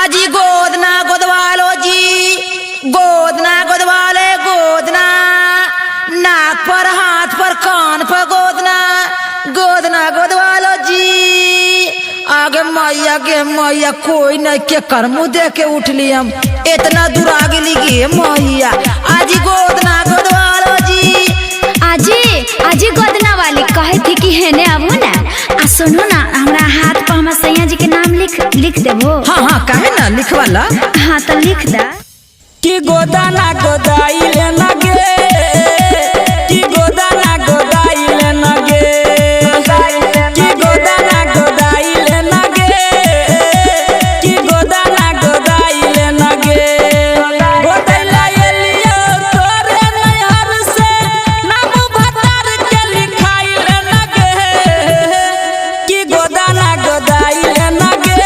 आजी गोदना गोदवालो जी, गोदना गोदवाले गोदना, नाक पर हाथ पर कान पर गोदना, गोदना गोदवालो जी। आगे मैया कोई नहीं के कर मुँह दे के उठ ली हम, इतना दूर आगे लिगी मैया। आजी गोदना गोदवालो जी। आजी गोदना वाली कहे थी कि हेने आबू ना, आ सुनो ना हमरा हाथ पर हमर सैया जी के नाम लिख देबो। हाँ कहे ना लिखवाला। हाँ तो लिख दा कि गोदाना गोदाइले नगे, कि गोदाना गोदाइले नगे, कि गोदाना गोदाइले नगे, कि गोदाना गोदाइले नगे। गोदाइला एलियो तोरे नैहर से, नाम भतार के लिखाइले नगे, कि गोदाना गोदाइले नगे,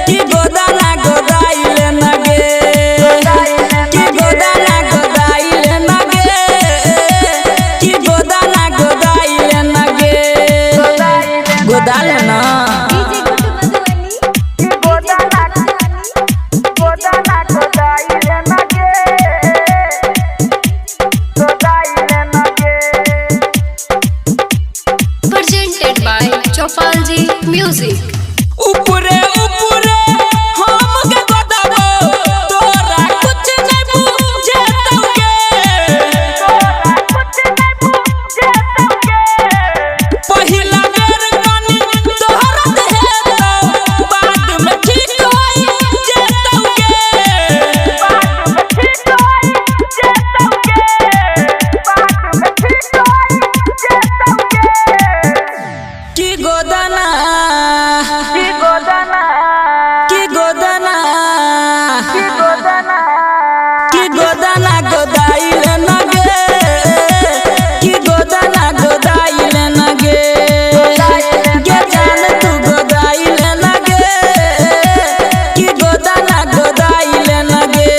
कि गोदाना गोदाइले नगे, कि गोदाना गोदाइले नगे, कि गोदाना गोदाइले नगे। गोदाले ना presented by Chopalji Music. ऊपरे ऊपरे हम के गोदाबो, तोरा कुछ नहीं बुझे तौके, पहिला बेर कनी तोहरा देतो, बाद में ठीक होई जे तौके, कि गोदाना, कि गोदाना, कि गोदाना, कि गोदाना गोदाइले नगे, कि गोदाना गोदाइले नगे। गे जान तू गोदाइले नगे, कि गोदाना गोदाइले नगे।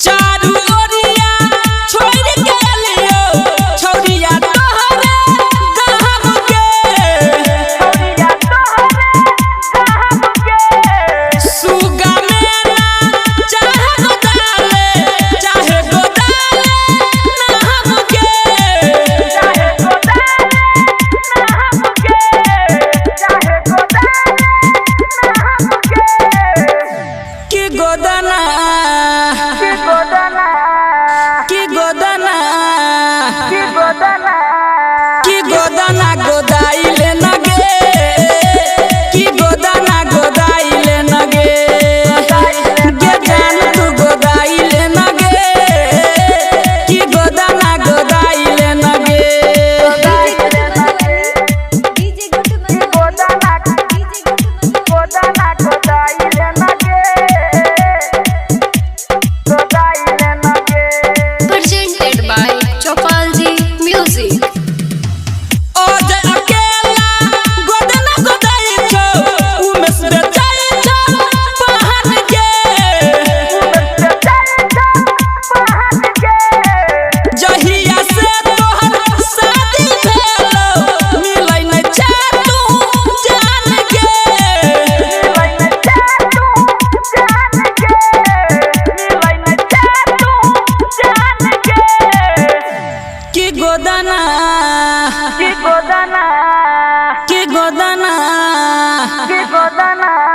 चारू ओरिया छोड़ के लियो, छौरिया तोहरे गहम के, सुगा मेरा चाहे गोदाले, चाहे गोदाले नाम के, कि गोदाना, कि गोदाना, कि गोदाना, कि गोदाना गोदाइले नगे, कि गोदाना गोदाइले नगे। गे जान तू गोदाइले नगे, कि गोदाना गोदाइले नगे। Presented by Chopalji Music. ओ जे अकेला गोदना गोदाई छो, उमेश बेचाई छो पहन के, जहिया से तोहर शादी भेलो, मिलै नै छै तू जान के, कि गोदाना, कि गोदाना, कि गोदाना, कि गोदाना।